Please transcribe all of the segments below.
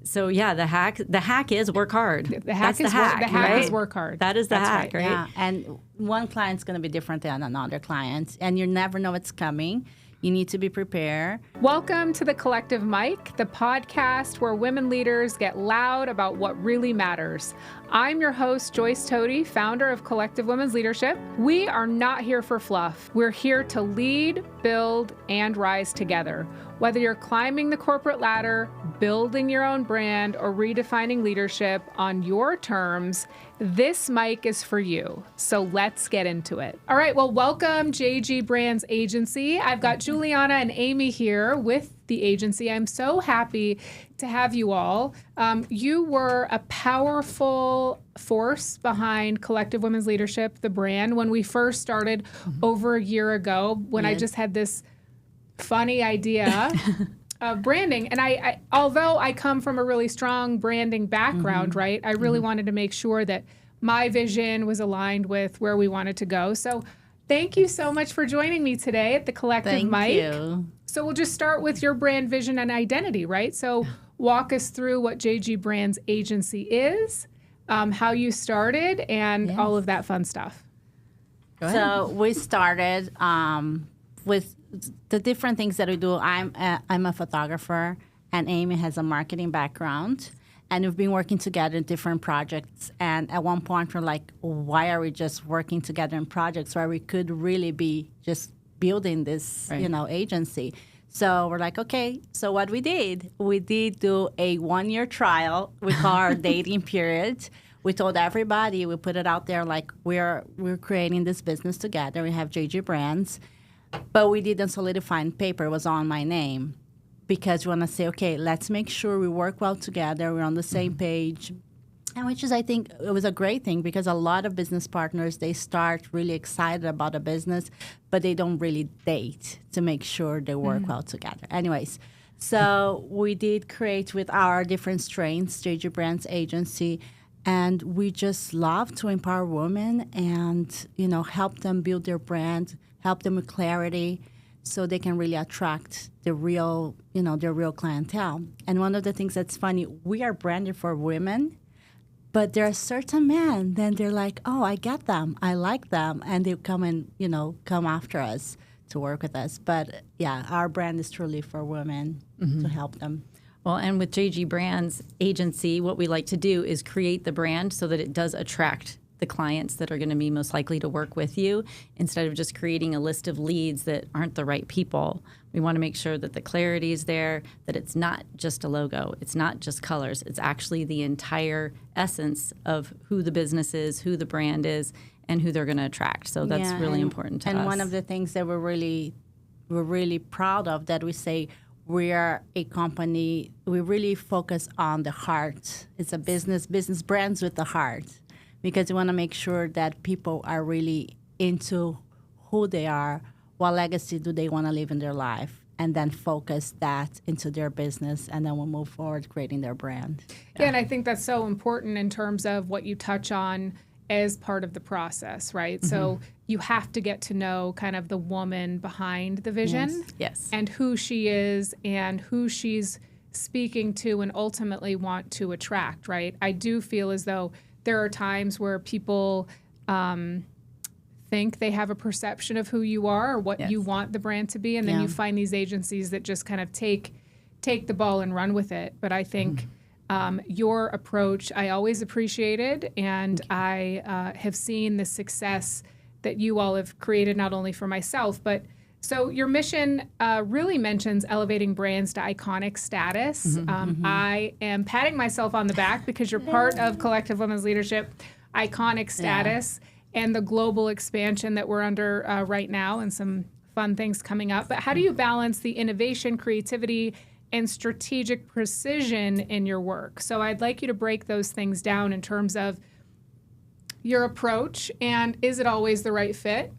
So yeah, the hack is work hard. The hack is work hard. That is the hack, right? Yeah, and one client's going to be different than another client, and you never know what's coming. You need to be prepared. Welcome to the Collective Mic, the podcast where women leaders get loud about what really matters. I'm your host, Joyce Tody, founder of Collective Women's Leadership. We are not here for fluff. We're here to lead, build, and rise together. Whether you're climbing the corporate ladder, building your own brand, or redefining leadership on your terms, this mic is for you. So let's get into it. All right, well, welcome JG Brands Agency. I've got Juliana and Amy here with the agency. I'm so happy to have you all. You were a powerful force behind Collective Women's Leadership, the brand, when we first started over a year ago, when I just had this funny idea of branding. And I although I come from a really strong branding background, right, I really wanted to make sure that my vision was aligned with where we wanted to go. So thank you so much for joining me today at the Collective Mic. Thank you. So we'll just start with your brand vision and identity, right? So walk us through what JG Brands Agency is, how you started, and all of that fun stuff. Go ahead. So we started with the different things that we do. I'm a photographer, and Amy has a marketing background. And we've been working together in different projects. And at one point, we're like, why are we just working together in projects where we could really be just building this, agency? So we're like, okay. So what we did do a 1-year trial. We call our dating period. We told everybody, we put it out there like we're creating this business together. We have JG Brands. But we didn't solidify in paper. It was on my name. Because we want to say, okay, let's make sure we work well together. We're on the same page. And which is, I think, it was a great thing because a lot of business partners, they start really excited about a business, but they don't really date to make sure they work well together. Anyways, so we did create with our different strains, JG Brands Agency, and we just love to empower women and, help them build their brand, help them with clarity, so they can really attract the real, their real clientele. And one of the things that's funny, we are branded for women, but there are certain men, then they're like, oh, I get them, I like them, and they come and, come after us to work with us. But yeah, our brand is truly for women to help them. Well, and with JG Brands Agency, what we like to do is create the brand so that it does attract the clients that are going to be most likely to work with you, instead of just creating a list of leads that aren't the right people. We want to make sure that the clarity is there, that it's not just a logo, it's not just colors, it's actually the entire essence of who the business is, who the brand is, and who they're going to attract. So that's really important to us. And one of the things that we're really proud of, that we say we are a company, we really focus on the heart. It's a business brands with the heart. Because we want to make sure that people are really into who they are, what legacy do they want to live in their life, and then focus that into their business, and then we'll move forward creating their brand. Yeah, and I think that's so important in terms of what you touch on as part of the process, right? So you have to get to know kind of the woman behind the vision, yes, and who she is and who she's speaking to and ultimately want to attract, right? I do feel as though there are times where people think they have a perception of who you are or what you want the brand to be, and then you find these agencies that just kind of take the ball and run with it. But I think your approach I always appreciated, and I have seen the success that you all have created, not only for myself, but so your mission really mentions elevating brands to iconic status. I am patting myself on the back because you're part of Collective Women's Leadership iconic status and the global expansion that we're under right now, and some fun things coming up. But how do you balance the innovation, creativity, and strategic precision in your work? So I'd like you to break those things down in terms of your approach, and is it always the right fit?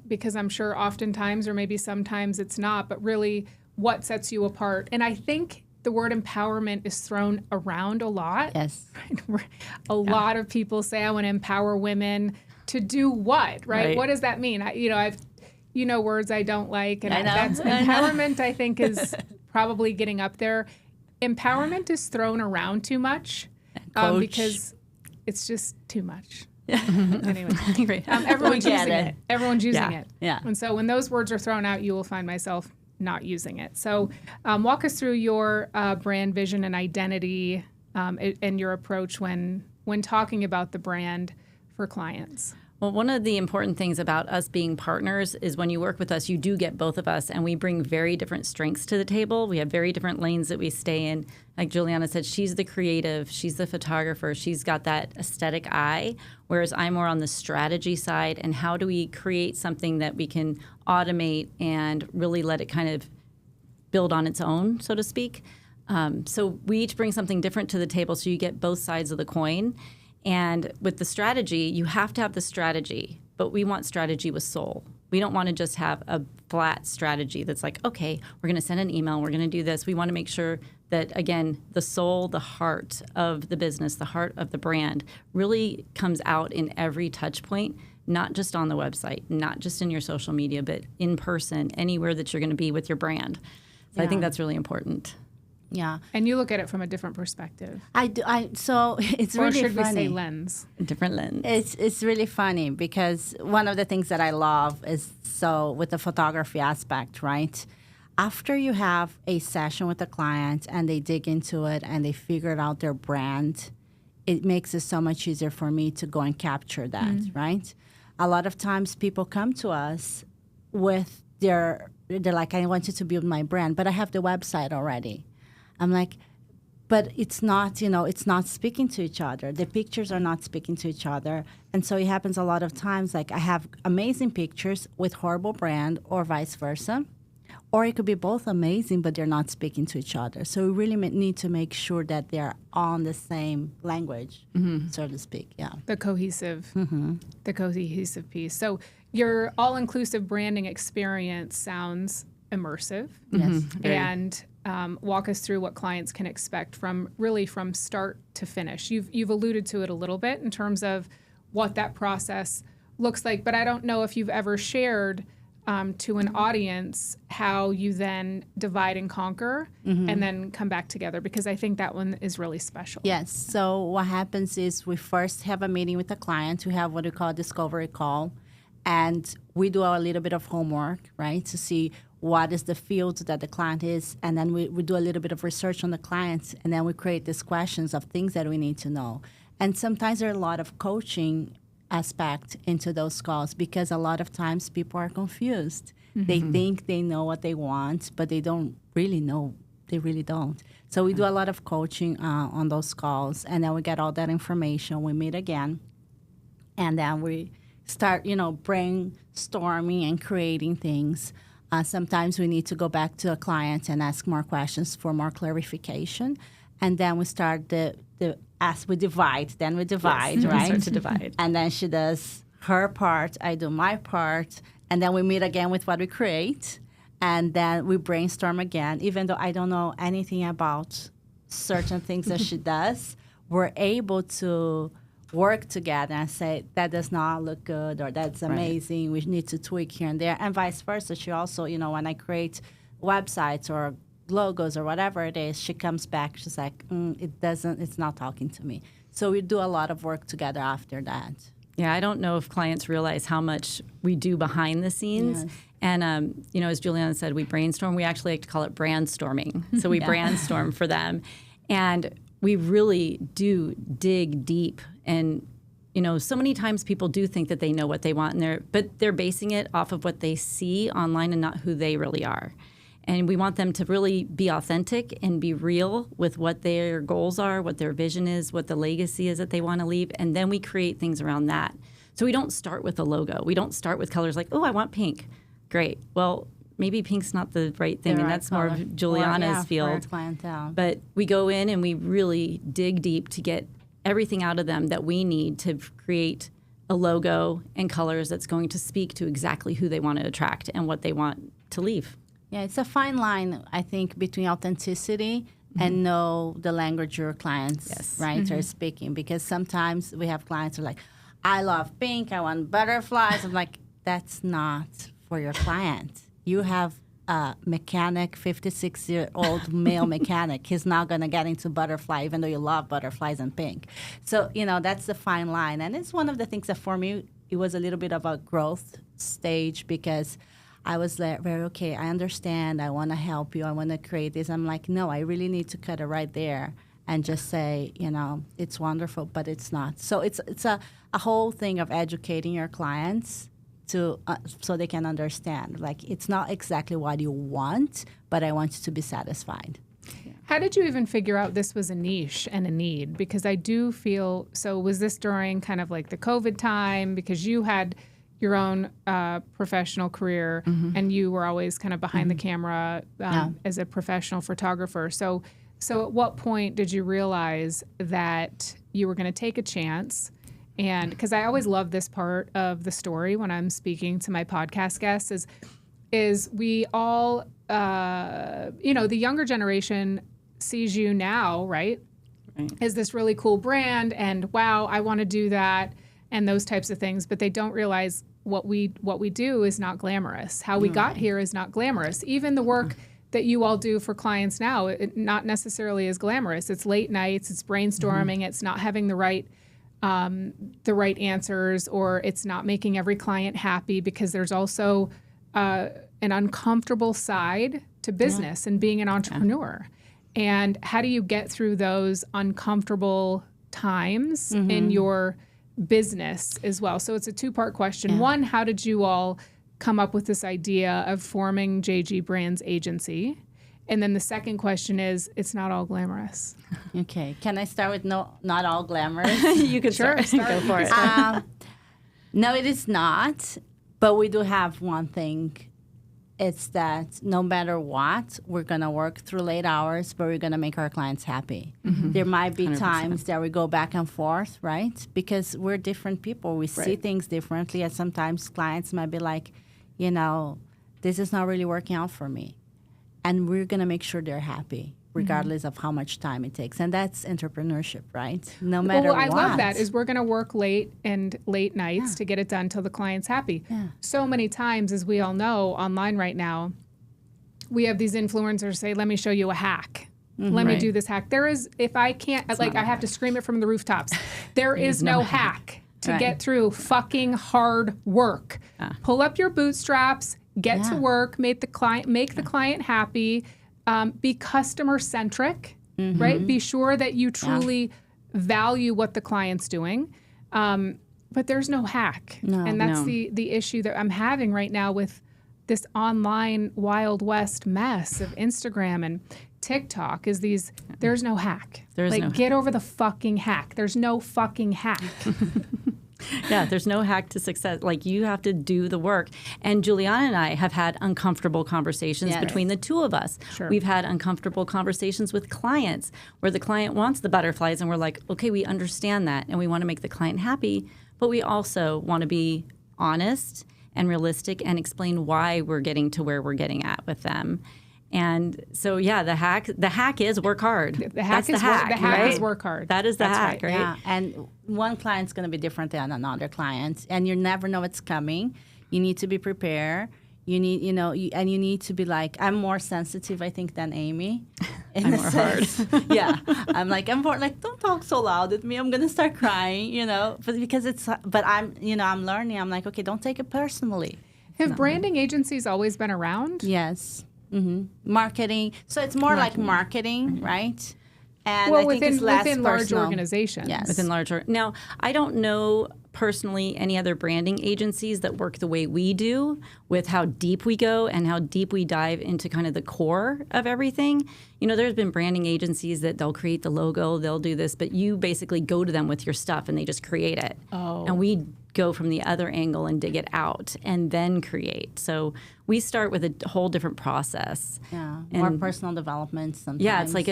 Because I'm sure oftentimes, or maybe sometimes it's not, but really what sets you apart. And I think the word empowerment is thrown around a lot. Yes. A lot of people say, I want to empower women to do what, right? What does that mean? I've words I don't like. And that's empowerment, I think, is probably getting up there. empowerment is thrown around too much because it's just too much. Anyway, everyone's using it. Everyone's using it. Yeah. And so when those words are thrown out, you will find myself not using it. So walk us through your brand vision and identity and your approach when talking about the brand for clients. Well, one of the important things about us being partners is when you work with us, you do get both of us, and we bring very different strengths to the table. We have very different lanes that we stay in. Like Juliana said, she's the creative, she's the photographer, she's got that aesthetic eye, whereas I'm more on the strategy side, and how do we create something that we can automate and really let it kind of build on its own, so to speak. So we each bring something different to the table, so you get both sides of the coin. And with the strategy, you have to have the strategy, but we want strategy with soul. We don't want to just have a flat strategy that's like, okay, we're going to send an email, we're going to do this. We want to make sure that, again, the soul, the heart of the business, the heart of the brand really comes out in every touch point, not just on the website, not just in your social media, but in person, anywhere that you're going to be with your brand. So I think that's really important. Yeah. And you look at it from a different perspective. I do. So it's or really should funny. we say lens? Different lens. It's really funny because one of the things that I love is with the photography aspect, right? After you have a session with a client and they dig into it and they figured out their brand, it makes it so much easier for me to go and capture that, right? A lot of times people come to us with they're like, I want you to build my brand, but I have the website already. I'm like, but it's not, it's not speaking to each other. The pictures are not speaking to each other. And so it happens a lot of times, like I have amazing pictures with horrible brand or vice versa. Or it could be both amazing, but they're not speaking to each other. So we really need to make sure that they're on the same language, so to speak. Yeah. The cohesive piece. So your all-inclusive branding experience sounds immersive. Yes. And walk us through what clients can expect from start to finish. You've alluded to it a little bit in terms of what that process looks like, but I don't know if you've ever shared to an audience how you then divide and conquer and then come back together, because I think that one is really special. Yes. So what happens is we first have a meeting with the client. We have what we call a discovery call, and we do a little bit of homework, right, to see what is the field that the client is, and then we do a little bit of research on the clients, and then we create these questions of things that we need to know. And sometimes there are a lot of coaching aspect into those calls, because a lot of times people are confused. They think they know what they want, but they don't really know. They really don't. So we do a lot of coaching on those calls, and then we get all that information. We meet again, and then we start, brainstorming and creating things. Sometimes we need to go back to a client and ask more questions for more clarification. And then we start we divide, yes, right? We start to divide. And then she does her part, I do my part, and then we meet again with what we create. And then we brainstorm again. Even though I don't know anything about certain things that she does, we're able to work together and say, that does not look good, or that's amazing, we need to tweak here and there, and vice versa. She also, when I create websites or logos or whatever it is, she comes back, she's like, it's not talking to me. So we do a lot of work together after that. Yeah, I don't know if clients realize how much we do behind the scenes. Yes. And, as Juliana said, we brainstorm. We actually like to call it brandstorming. So we brainstorm for them. And we really do dig deep. And, so many times people do think that they know what they want, but they're basing it off of what they see online and not who they really are. And we want them to really be authentic and be real with what their goals are, what their vision is, what the legacy is that they want to leave. And then we create things around that. So we don't start with a logo. We don't start with colors like, oh, I want pink. Great. Well, maybe pink's not the right thing, and that's more of Juliana's field. For clientele. But we go in and we really dig deep to get everything out of them that we need to create a logo and colors that's going to speak to exactly who they want to attract and what they want to leave. Yeah, it's a fine line, I think, between authenticity and know the language your clients are speaking. Because sometimes we have clients who are like, I love pink, I want butterflies. I'm like, that's not for your client. You have a mechanic, 56-year-old male mechanic. He's not going to get into butterfly, even though you love butterflies and pink. So, that's the fine line. And it's one of the things that for me, it was a little bit of a growth stage because I was very, okay, I understand. I want to help you. I want to create this. I'm like, no, I really need to cut it right there and just say, it's wonderful, but it's not. So it's a whole thing of educating your clients to so they can understand. Like, it's not exactly what you want, but I want you to be satisfied. How did you even figure out this was a niche and a need? Because I do feel, so was this during kind of like the COVID time? Because you had your own professional career and you were always kind of behind the camera as a professional photographer. So at what point did you realize that you were going to take a chance? And because I always love this part of the story when I'm speaking to my podcast guests is we all, the younger generation sees you now, right? As this really cool brand and wow, I want to do that and those types of things, but they don't realize what we do is not glamorous. How we got here is not glamorous. Even the work that you all do for clients now, it not necessarily is glamorous. It's late nights, it's brainstorming, it's not having the right answers, or it's not making every client happy, because there's also an uncomfortable side to business and being an entrepreneur. And how do you get through those uncomfortable times in your business as well? So it's a two-part question. One, how did you all come up with this idea of forming JG Brands Agency? And then the second question is, it's not all glamorous. Okay. Can I start with not all glamorous? You can start. Go for it. No, it is not. But we do have one thing. It's that no matter what, we're going to work through late hours, but we're going to make our clients happy. There might be 100%. Times that we go back and forth, right? Because we're different people. We see things differently. And sometimes clients might be like, this is not really working out for me. And we're going to make sure they're happy, regardless of how much time it takes. And that's entrepreneurship, right? No matter what. I love that, is we're going to work late nights to get it done till the client's happy. So many times, as we all know, online right now, we have these influencers say, let me show you a hack. Let me do this hack. There is, if I can't, I have to scream it from the rooftops. There is no hack to get through fucking hard work. Pull up your bootstraps, get to work, make the client happy, be customer centric, right? Be sure that you truly value what the client's doing. But there's no hack. And that's the issue that I'm having right now with this online Wild West mess of Instagram and TikTok is there's no hack. Get over the fucking hack. There's no fucking hack. Yeah, there's no hack to success. Like, you have to do the work. And Juliana and I have had uncomfortable conversations between the two of us. Sure. We've had uncomfortable conversations with clients where the client wants the butterflies and we're like, okay, we understand that and we want to make the client happy, but we also want to be honest and realistic and explain why we're getting to where we're getting at with them. And so, the hack is work hard. The hack is work hard. That is the hack, right? Yeah, and one client's going to be different than another client, and you never know what's coming. You need to be prepared. You need, and you need to be like, I'm more sensitive, I think, than Amy. I'm more hard. Yeah, I'm more like, don't talk so loud at me. I'm going to start crying, but I'm learning. I'm like, okay, don't take it personally. Have branding agencies always been around? Yes. Marketing. So it's more like marketing, right? And well, I think it's less within large organizations. Yes. Within large. Now, I don't know personally any other branding agencies that work the way we do, with how deep we go and how deep we dive into kind of the core of everything. There's been branding agencies that they'll create the logo, they'll do this, but you basically go to them with your stuff and they just create it. Oh. And we go from the other angle and dig it out and then create. So we start with a whole different process. Yeah, more personal development sometimes. Yeah, it's like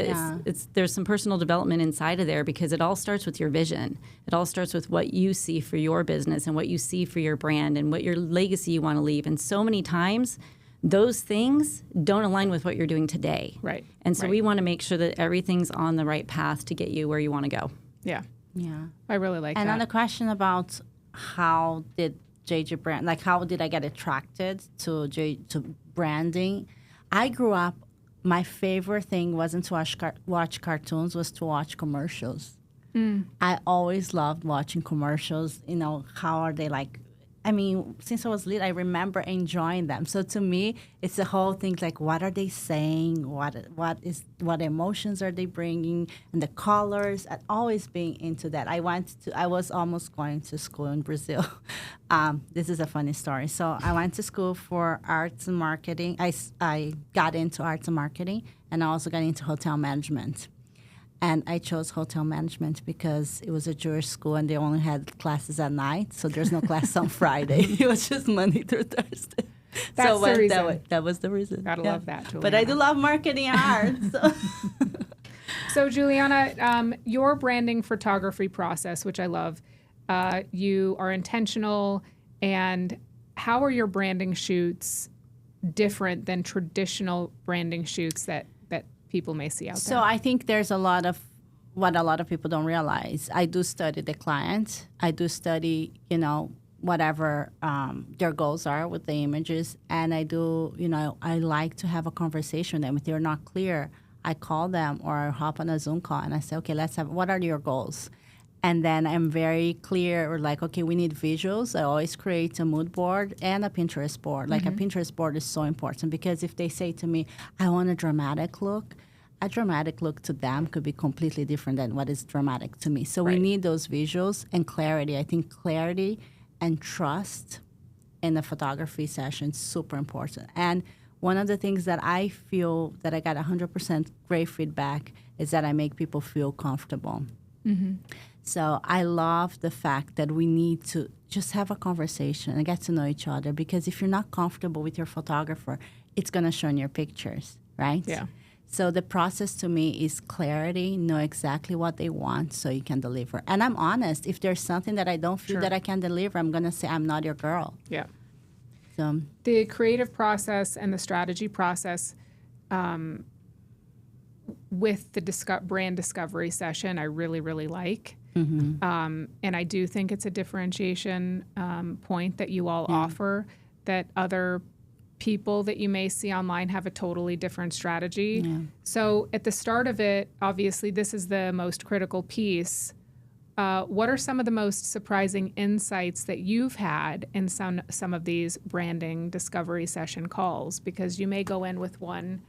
there's some personal development inside of there, because it all starts with your vision. It all starts with what you see for your business and what you see for your brand and what your legacy you want to leave. And so many times, those things don't align with what you're doing today. Right. And so we want to make sure that everything's on the right path to get you where you want to go. Yeah. Yeah. I really like that. And on the question about how did JG brand, how did I get attracted to branding? I grew up, my favorite thing wasn't to watch cartoons, was to watch commercials. I always loved watching commercials. You know, how are they like? I mean, since I was little, I remember enjoying them. So to me, it's the whole thing like, what are they saying? What emotions are they bringing? And the colors. And always being into that. I was almost going to school in Brazil. This is a funny story. So I went to school for arts and marketing. I got into arts and marketing, and I also got into hotel management. And I chose hotel management because it was a Jewish school and they only had classes at night. So there's no class on Friday. It was just Monday through Thursday. That's the reason. That was the reason. Gotta love that, Juliana. But I do love marketing and art. So. So Juliana, your branding photography process, which I love, you are intentional. And how are your branding shoots different than traditional branding shoots that people may see out there? So I think there's what a lot of people don't realize. I do study the client. I do study, whatever their goals are with the images. And I do, I like to have a conversation with them. If they're not clear, I call them or I hop on a Zoom call and I say, okay, what are your goals? And then I'm very clear, or like, okay, we need visuals. I always create a mood board and a Pinterest board. Like a Pinterest board is so important because if they say to me, I want a dramatic look to them could be completely different than what is dramatic to me. So we need those visuals and clarity. I think clarity and trust in the photography session is super important. And one of the things that I feel that I got 100% great feedback is that I make people feel comfortable. So I love the fact that we need to just have a conversation and get to know each other, because if you're not comfortable with your photographer, it's going to show in your pictures, right? Yeah. So the process to me is clarity, know exactly what they want so you can deliver. And I'm honest. If there's something that I don't feel that I can deliver, I'm going to say, I'm not your girl. Yeah. So the creative process and the strategy process with the brand discovery session, I really, really like. And I do think it's a differentiation point that you all offer, that other people that you may see online have a totally different strategy. So at the start of it, obviously this is the most critical piece. What are some of the most surprising insights that you've had in some of these branding discovery session calls? Because you may go in with one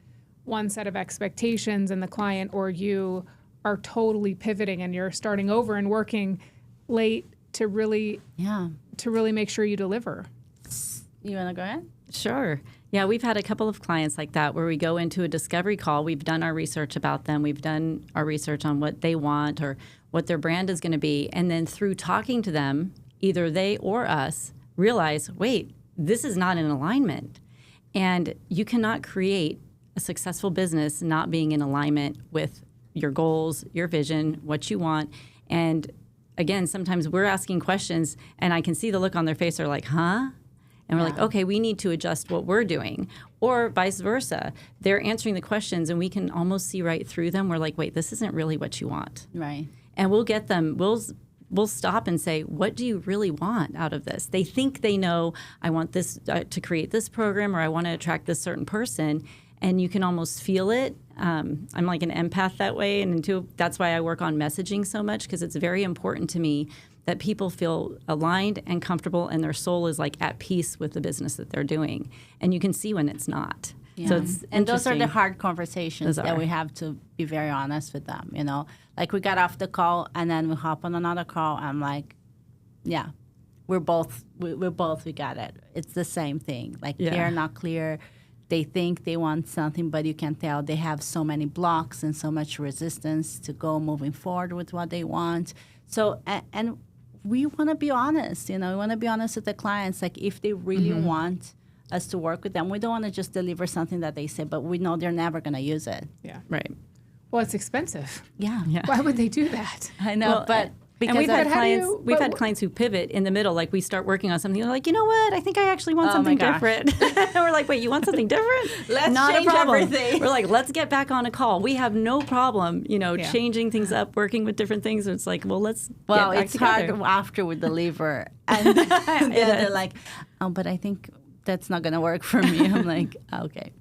set of expectations and the client or you are totally pivoting and you're starting over and working late to really make sure you deliver. You want to go ahead? Sure. Yeah, we've had a couple of clients like that where we go into a discovery call. We've done our research about them. We've done our research on what they want or what their brand is going to be. And then through talking to them, either they or us realize, wait, this is not in alignment. And you cannot create a successful business not being in alignment with your goals, your vision, what you want. And again, sometimes we're asking questions and I can see the look on their face. They're like, huh? And we're like, okay, we need to adjust what we're doing. Or vice versa. They're answering the questions and we can almost see right through them. We're like, wait, this isn't really what you want. Right. And we'll get them, we'll stop and say, what do you really want out of this? They think they know, I want this to create this program or I want to attract this certain person. And you can almost feel it. I'm like an empath that way. And that's why I work on messaging so much, because it's very important to me that people feel aligned and comfortable and their soul is like at peace with the business that they're doing. And you can see when it's not. Yeah. So it's and those are the hard conversations that we have to be very honest with them, Like we got off the call and then we hop on another call. I'm like, yeah, we got it. It's the same thing. Like they're not clear. They think they want something, but you can tell they have so many blocks and so much resistance to go moving forward with what they want. So, and we want to be honest, we want to be honest with the clients. Like if they really want us to work with them, we don't want to just deliver something that they say, but we know they're never going to use it. Yeah. Right. Well, it's expensive. Yeah. Why would they do that? I know, but... Because we've had clients who pivot in the middle. Like we start working on something, they're like, you know what? I think I actually want something different. And we're like, wait, you want something different? Let's Not change a problem. everything. We're like, let's get back on a call. We have no problem, changing things up, working with different things. It's like, well, let's get back it's together. hard after we deliver. And then they're like, but I think that's not going to work for me. I'm like, okay.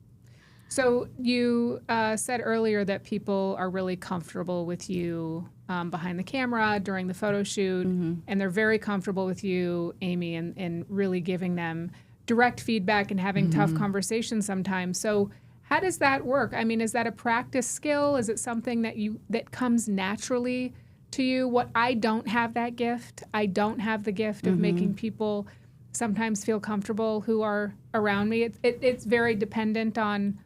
So you said earlier that people are really comfortable with you behind the camera during the photo shoot, and they're very comfortable with you, Amy, and really giving them direct feedback and having tough conversations sometimes. So how does that work? I mean, is that a practice skill? Is it something that comes naturally to you? What I don't have that gift. I don't have the gift of making people sometimes feel comfortable who are around me. It's very dependent on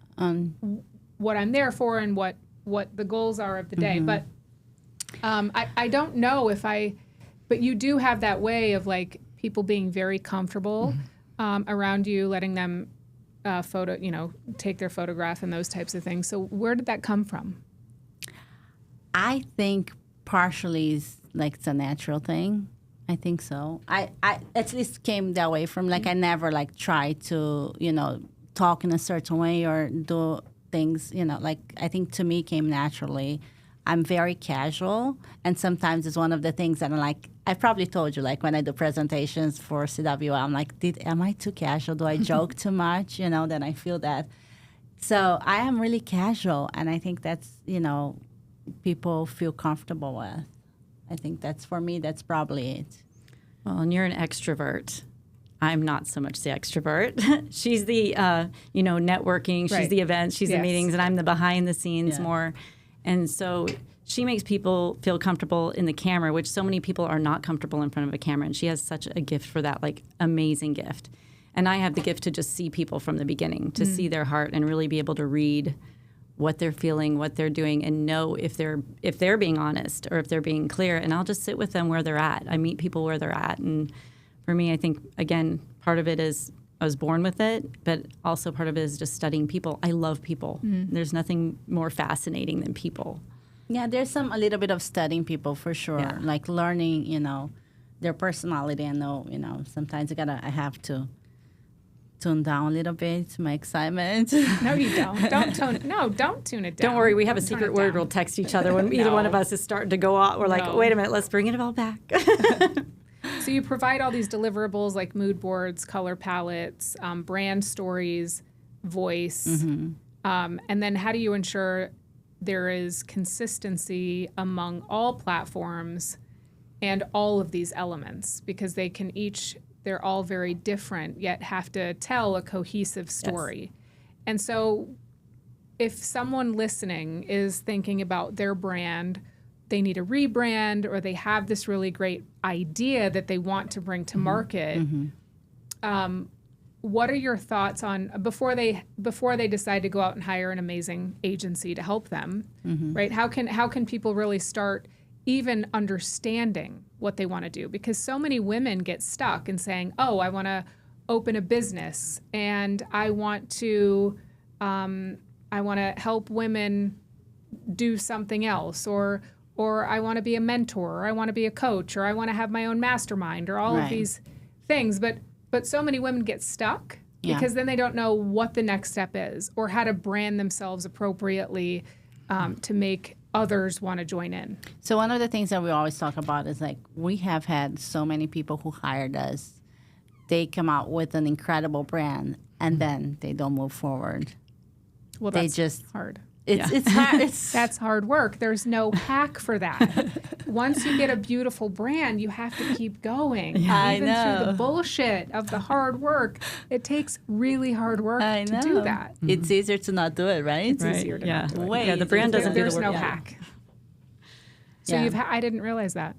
what I'm there for and what the goals are of the day. But I don't know but you do have that way of like people being very comfortable around you, letting them take their photograph and those types of things. So where did that come from? I think partially is like it's a natural thing. I think so. I at least came that way from like I never like tried to, talk in a certain way or do things, like I think to me came naturally. I'm very casual, and sometimes it's one of the things that I'm like, I probably told you, like when I do presentations for CWL, I'm like, am I too casual? Do I joke too much? Then I feel that. So I am really casual, and I think that's, people feel comfortable with. I think that's, for me, that's probably it. Well, and you're an extrovert. I'm not so much the extrovert. She's the, networking. She's the events. She's the meetings, and I'm the behind the scenes more. And so she makes people feel comfortable in the camera, which so many people are not comfortable in front of a camera. And she has such a gift for that, like amazing gift. And I have the gift to just see people from the beginning, to see their heart and really be able to read what they're feeling, what they're doing, and know if they're being honest or if they're being clear. And I'll just sit with them where they're at. I meet people where they're at. And for me, I think, again, part of it is I was born with it, but also part of it is just studying people. I love people. There's nothing more fascinating than people. Yeah, there's a little bit of studying people for sure, like learning, their personality. I know, sometimes I have to tune down a little bit my excitement. No, you don't. Don't tune it down. Don't worry, we have a secret word. We'll text each other when either one of us is starting to go out. We're like, wait a minute, let's bring it all back. So you provide all these deliverables like mood boards, color palettes, brand stories, voice. And then how do you ensure there is consistency among all platforms and all of these elements? Because they're all very different, yet have to tell a cohesive story. Yes. And so if someone listening is thinking about their brand, they need a rebrand, or they have this really great idea that they want to bring to market. What are your thoughts on before they decide to go out and hire an amazing agency to help them, right? How can people really start even understanding what they want to do? Because so many women get stuck in saying, "Oh, I want to open a business, and I want to help women do something else, or I want to be a mentor, or I want to be a coach, or I want to have my own mastermind," or all of these things. But so many women get stuck because then they don't know what the next step is or how to brand themselves appropriately to make others want to join in. So one of the things that we always talk about is like we have had so many people who hired us. They come out with an incredible brand and then they don't move forward. Well, that's just hard. It's hard. That's hard work. There's no hack for that. Once you get a beautiful brand, you have to keep going. Even through the bullshit of the hard work, it takes really hard work to do that. It's easier to not do it, right? It's easier to not do it. The brand doesn't do the work. There's no hack. So I didn't realize that.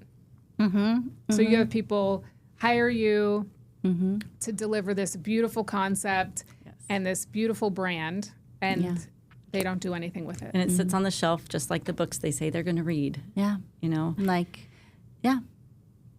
So you have people hire you to deliver this beautiful concept and this beautiful brand, and they don't do anything with it. And it sits on the shelf just like the books they say they're going to read. Yeah.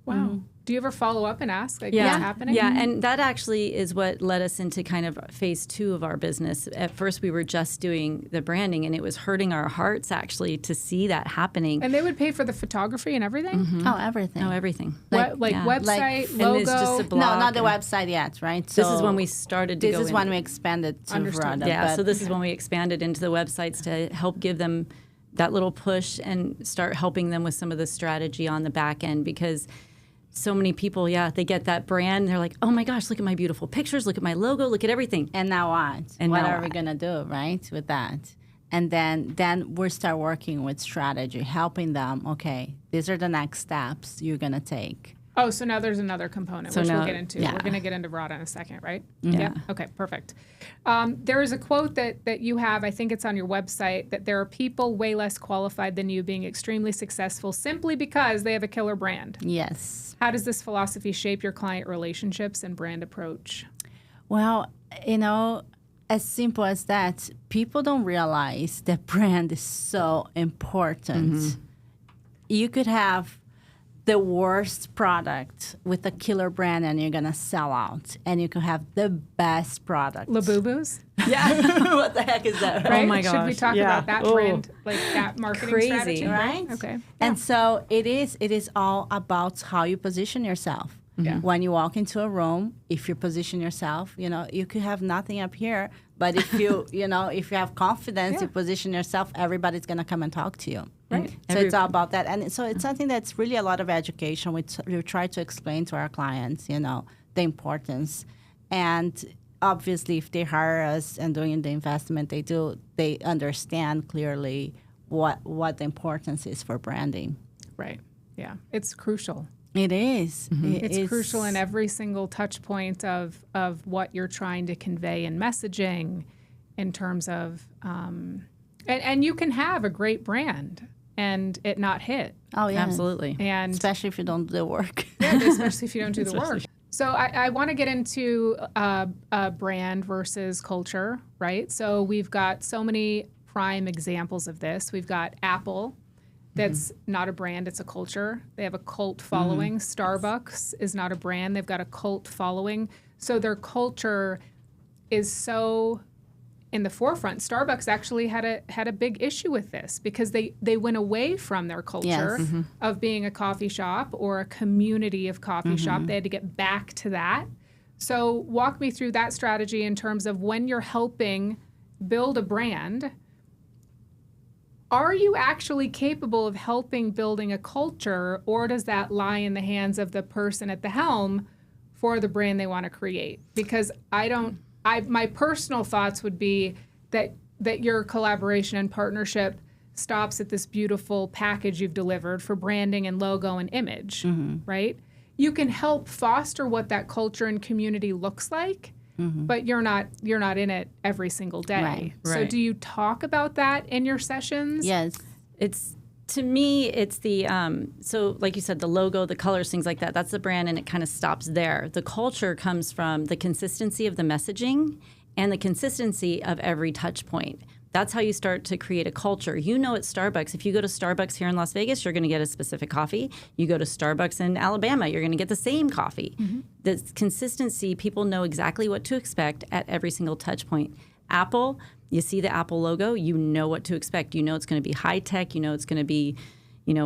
Wow. Do you ever follow up and ask, what's happening? Yeah, and that actually is what led us into kind of phase 2 of our business. At first, we were just doing the branding, and it was hurting our hearts, actually, to see that happening. And they would pay for the photography and everything? Oh, everything. Oh, everything. Website, logo? And it's just a blog. No, not the website yet, right? So this is when we started to go This is when we expanded to Verada. Yeah, so this is when we expanded into the websites to help give them that little push and start helping them with some of the strategy on the back end, because so many people, they get that brand. They're like, oh my gosh, look at my beautiful pictures. Look at my logo. Look at everything. And now what? And what now are we what? going to do, right, with that? And then we start working with strategy, helping them, okay, these are the next steps you're going to take. Oh, so now there's another component, which we'll get into. Yeah. We're going to get into RODA in a second, right? Yeah. Okay, perfect. There is a quote that you have, I think it's on your website, that there are people way less qualified than you being extremely successful simply because they have a killer brand. Yes. How does this philosophy shape your client relationships and brand approach? Well, as simple as that, people don't realize that brand is so important. You could have the worst product with a killer brand and you're going to sell out. And you could have the best product. Labubu's? Yeah. What the heck is that? Right? Oh my Should we gosh, talk yeah. about that Oh. brand, like that marketing Crazy. strategy? Right? Okay. And so it is all about how you position yourself. Yeah. When you walk into a room, if you position yourself, you could have nothing up here, but if you, if you have confidence, you position yourself, everybody's going to come and talk to you. Right. So it's all about that. And so it's something that's really a lot of education. We try to explain to our clients, the importance. And obviously, if they hire us and doing the investment, they understand clearly what the importance is for branding. Right. Yeah. It's crucial. It is. It's crucial in every single touch point of what you're trying to convey in messaging in terms of, and you can have a great brand and it not hit. Oh, yeah. Absolutely. And Especially if you don't do the work. yeah, especially if you don't do the work. So I want to get into brand versus culture, right? So we've got so many prime examples of this. We've got Apple. That's not a brand, it's a culture. They have a cult following. Starbucks is not a brand, they've got a cult following. So their culture is so in the forefront. Starbucks actually had a big issue with this because they went away from their culture of being a coffee shop or a community of coffee shop. They had to get back to that. So walk me through that strategy in terms of when you're helping build a brand. Are you actually capable of helping building a culture, or does that lie in the hands of the person at the helm for the brand they want to create? Because my personal thoughts would be that your collaboration and partnership stops at this beautiful package you've delivered for branding and logo and image, right? You can help foster what that culture and community looks like, but you're not in it every single day. Right. So Right. do you talk about that in your sessions? Yes. To me, it's the, so like you said, the logo, the colors, things like that, that's the brand and it kind of stops there. The culture comes from the consistency of the messaging and the consistency of every touch point. That's how you start to create a culture. At Starbucks, if you go to Starbucks here in Las Vegas, you're going to get a specific coffee. You go to Starbucks in Alabama, you're going to get the same coffee. The consistency, people know exactly what to expect at every single touch point. Apple, you see the Apple logo, you know what to expect. You know it's going to be high tech. You know it's going to be,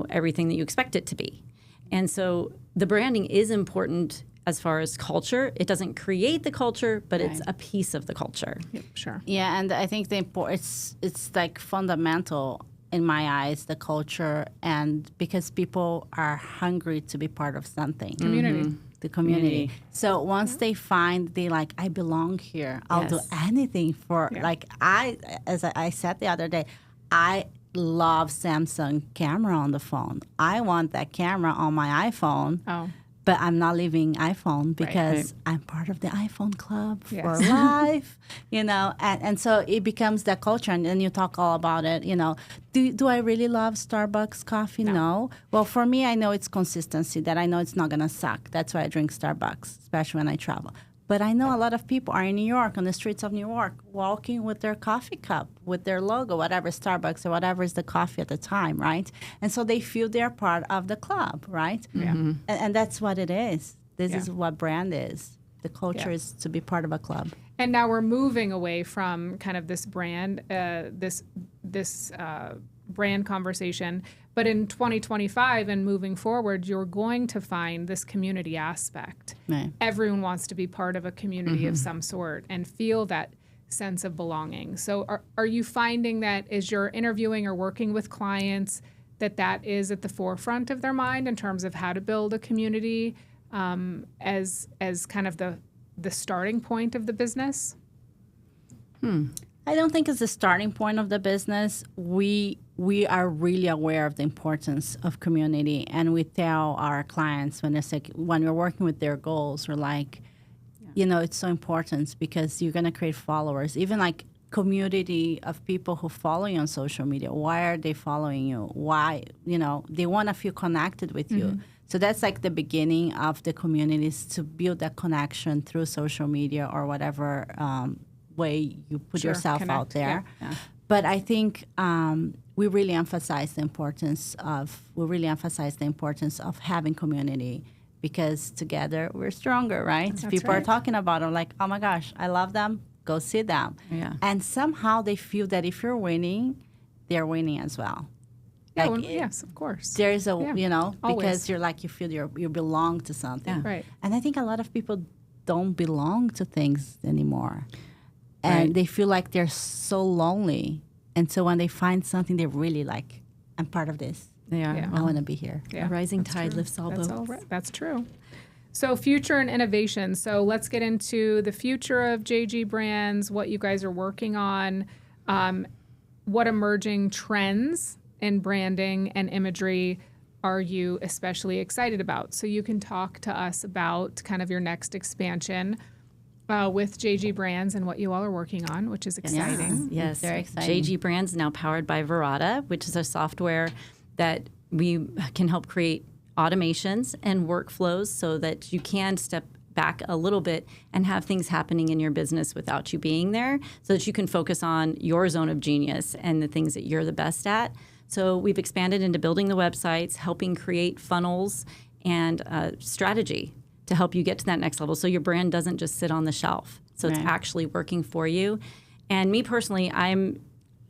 everything that you expect it to be. And so the branding is important as far as culture. It doesn't create the culture, but it's a piece of the culture. Yep, sure. Yeah, and I think it's like fundamental in my eyes, the culture, and because people are hungry to be part of something. Community. The community. So once they find I belong here, I'll do Yes. anything for as I said the other day, I love Samsung camera on the phone. I want that camera on my iPhone. Oh. But I'm not leaving iPhone because Right. I'm part of the iPhone club for Yes. life, and so it becomes that culture. And then you talk all about it, Do I really love Starbucks coffee? No. Well, for me, I know it's consistency, that I know it's not going to suck. That's why I drink Starbucks, especially when I travel. But I know a lot of people are in New York, on the streets of New York, walking with their coffee cup, with their logo, whatever, Starbucks or whatever is the coffee at the time, right? And so they feel they're part of the club, right? Yeah. And that's what it is. This Yeah. is what brand is. The culture is to be part of a club. And now we're moving away from kind of this brand, this brand conversation. But in 2025 and moving forward, you're going to find this community aspect. Right. Everyone wants to be part of a community of some sort and feel that sense of belonging. So are you finding that as you're interviewing or working with clients that is at the forefront of their mind in terms of how to build a community as kind of the starting point of the business? I don't think it's the starting point of the business. We are really aware of the importance of community, and we tell our clients when we're working with their goals, we're like, it's so important because you're gonna create followers, even like community of people who follow you on social media. Why are they following you? Why, they want to feel connected with you. So that's like the beginning of the communities, to build that connection through social media or whatever way you put yourself out there. Yeah. But I think we really emphasize the importance of having community, because together we're stronger, right? That's People right. are talking about it like, oh my gosh, I love them. Go see them. Yeah. And somehow they feel that if you're winning, they're winning as well. Yeah, Like yes, of course. There's always. because you're like, you feel you belong to something. Yeah. Right. And I think a lot of people don't belong to things anymore. And Right. they feel like they're so lonely. And so when they find something they really like, I'm part of this. They are. Yeah. I want to be here. A rising that's tide true. lifts all That's boats. all right. That's true. So future and innovation. So let's get into the future of JG Brands, what you guys are working on, what emerging trends in branding and imagery are you especially excited about? So you can talk to us about kind of your next expansion with JG Brands and what you all are working on, which is exciting. Yes. Very exciting. JG Brands now powered by Verada, which is a software that we can help create automations and workflows so that you can step back a little bit and have things happening in your business without you being there, so that you can focus on your zone of genius and the things that you're the best at. So we've expanded into building the websites, helping create funnels and strategy to help you get to that next level, so your brand doesn't just sit on the shelf. So it's actually working for you. And me personally, I'm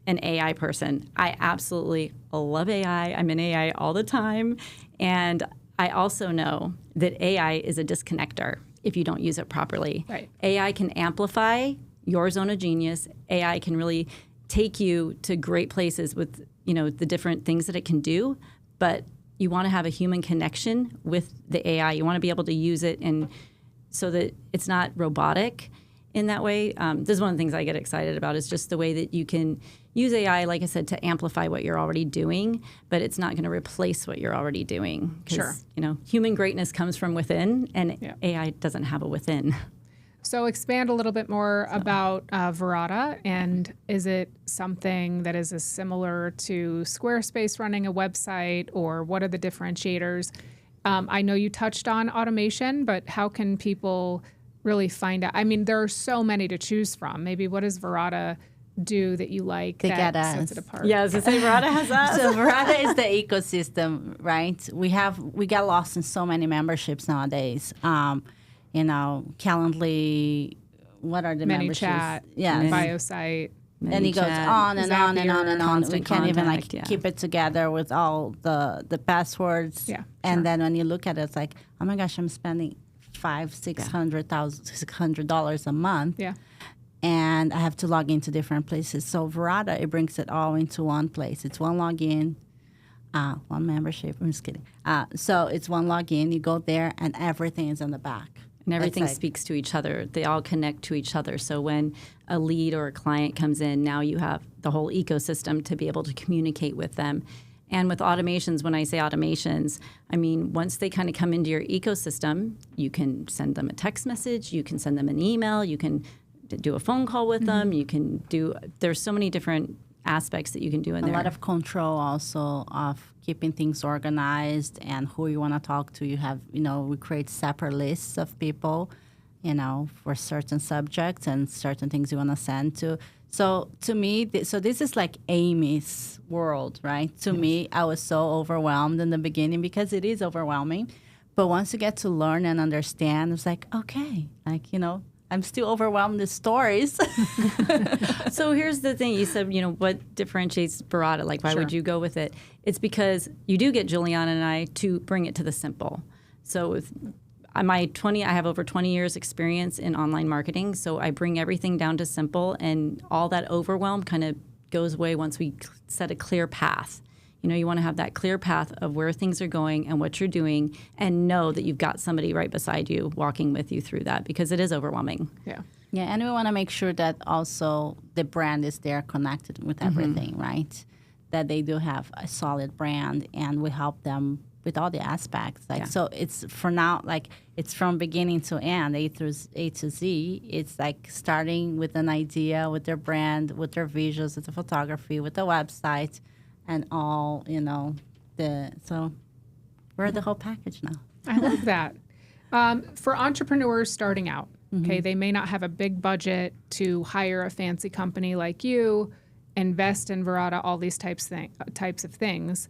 an AI person. I absolutely love AI. I'm in AI all the time. And I also know that AI is a disconnector if you don't use it properly. Right. AI can amplify your zone of genius. AI can really take you to great places with, the different things that it can do. But you want to have a human connection with the AI. You want to be able to use it and so that it's not robotic in that way. This is one of the things I get excited about, is just the way that you can use AI, like I said, to amplify what you're already doing, but it's not going to replace what you're already doing. Sure. Human greatness comes from within, and AI doesn't have a within. So expand a little bit more about Verada, and is it something that is similar to Squarespace running a website, or what are the differentiators? I know you touched on automation, but how can people really find out? I mean, there are so many to choose from. Maybe what does Verada do that you like They that get sets us. it apart? Yeah, I was going to say, Verada has us. So Verada is the ecosystem, right? We get lost in so many memberships nowadays. Calendly, what are the memberships? ManyChat, Yes. BioSite. And it goes on and on and on and on. We Constant can't even Contact, keep it together with all the passwords. Yeah, And sure. then when you look at it, it's like, oh my gosh, I'm spending $600 a month. Yeah. And I have to log into different places. So Verada, it brings it all into one place. It's one login, one membership. I'm just kidding. So it's one login. You go there, and everything is in the back. And everything It's like- speaks to each other. They all connect to each other. So when a lead or a client comes in, now you have the whole ecosystem to be able to communicate with them. And with automations, when I say automations, I mean, once they kind of come into your ecosystem, you can send them a text message, you can send them an email, you can do a phone call with them, you can do, there's so many different aspects that you can do in there. A lot of control also of keeping things organized and who you want to talk to. You have, we create separate lists of people, for certain subjects and certain things you want to send to. So to me, so this is like Amy's world, right? To me, I was so overwhelmed in the beginning because it is overwhelming. But once you get to learn and understand, it's like, okay, I'm still overwhelmed with stories. So here's the thing. You said, what differentiates Verada? Like, why would you go with it? It's because you do get Juliana and I to bring it to the simple. So with I have over 20 years experience in online marketing. So I bring everything down to simple, and all that overwhelm kind of goes away once we set a clear path. You want to have that clear path of where things are going and what you're doing, and know that you've got somebody right beside you walking with you through that, because it is overwhelming. Yeah. Yeah, and we want to make sure that also the brand is there connected with everything, right? That they do have a solid brand, and we help them with all the aspects. So it's for now, it's from beginning to end, A to Z. It's like starting with an idea, with their brand, with their visuals, with the photography, with the website, and all, so we're the whole package now. I love that. For entrepreneurs starting out, okay, they may not have a big budget to hire a fancy company like you, invest in Verada, all these types of things.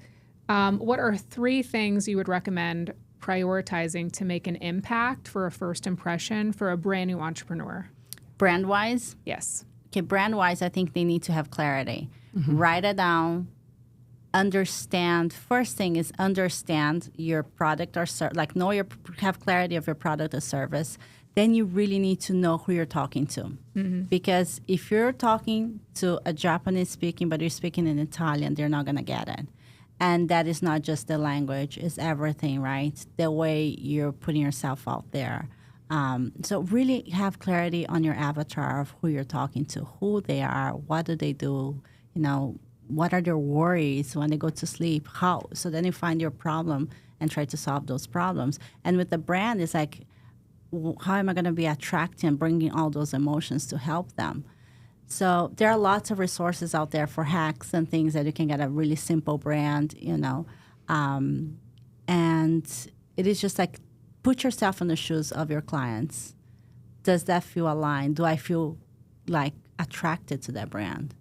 What are 3 things you would recommend prioritizing to make an impact for a first impression for a brand new entrepreneur? Brand-wise? Yes. Okay, brand-wise, I think they need to have clarity. Write it down. Understand. First thing is understand your product or have clarity of your product or service. Then you really need to know who you're talking to. Because if you're talking to a Japanese speaking, but you're speaking in Italian, they're not going to get it. And that is not just the language, it's everything, right? The way you're putting yourself out there. So really have clarity on your avatar of who you're talking to, who they are, what do they do, what are their worries when they go to sleep, how. So then you find your problem and try to solve those problems. And with the brand, it's like, how am I going to be attracting and bringing all those emotions to help them? So there are lots of resources out there for hacks and things that you can get a really simple brand, and it is just like, put yourself in the shoes of your clients. Does that feel aligned? Do I feel like attracted to that brand?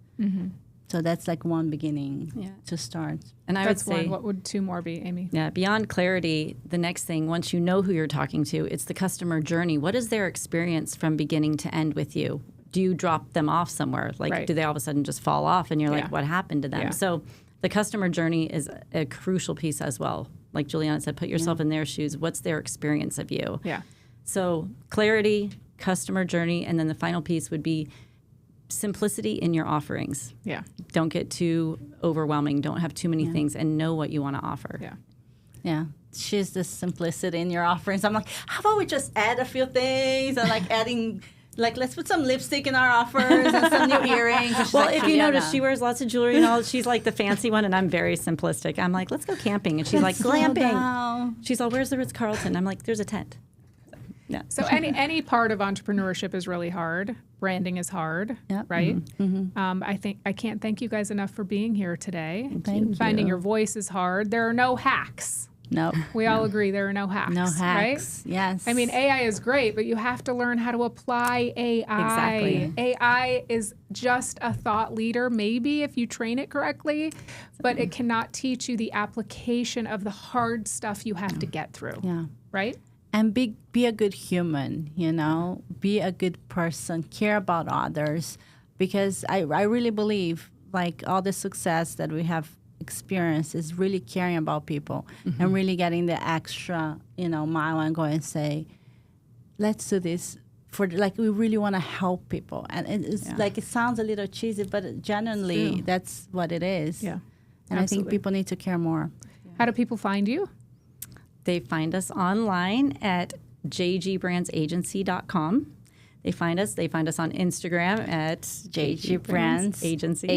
So that's like one beginning to start. And I would say, what would 2 more be, Amy? Yeah, beyond clarity, the next thing, once you know who you're talking to, it's the customer journey. What is their experience from beginning to end with you? Do you drop them off somewhere? Do they all of a sudden just fall off and you're like, what happened to them? Yeah. So the customer journey is a crucial piece as well. Like Juliana said, put yourself in their shoes. What's their experience of you? Yeah. So clarity, customer journey, and then the final piece would be simplicity in your offerings. Yeah. Don't get too overwhelming. Don't have too many things, and know what you want to offer. Yeah. Yeah. She's the simplicity in your offerings. I'm like, how about we just add a few things and adding, let's put some lipstick in our offers and some new earrings. Well, if you notice, she wears lots of jewelry and all. She's like the fancy one, and I'm very simplistic. I'm like, let's go camping. And she's like, glamping. She's all, where's the Ritz-Carlton? I'm like, there's a tent. Yeah. So any part of entrepreneurship is really hard. Branding is hard, right? I can't thank you guys enough for being here today. Finding your voice is hard. There are no hacks. No. We all agree there are no hacks. No hacks. Right? Yes. I mean, AI is great, but you have to learn how to apply AI. Exactly. AI is just a thought leader, maybe if you train it correctly, but it cannot teach you the application of the hard stuff you have to get through. Yeah. Right? And be a good human, be a good person, care about others, because I really believe all the success that we have experienced is really caring about people and really getting the extra, mile and go and say, let's do this for we really want to help people. And it's it sounds a little cheesy, but genuinely that's what it is. Yeah. And I think people need to care more. How do people find you? They find us online at jgbbrandsagency.com. They find us on Instagram at JG Brands Agency.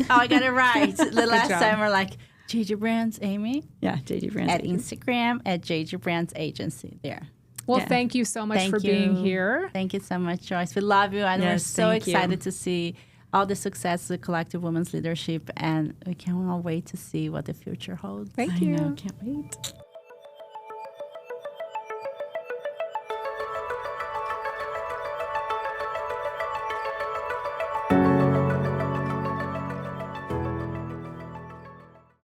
Oh, I got it right. The last time we're like, JG Brands, Amy? Yeah, JG Brands At Instagram at JG Brands Agency. There. Well, thank you so much for being here. Thank you so much, Joyce. We love you, and we're so excited to see all the success of Collective Women's Leadership, and we cannot wait to see what the future holds. Thank you. I know, can't wait.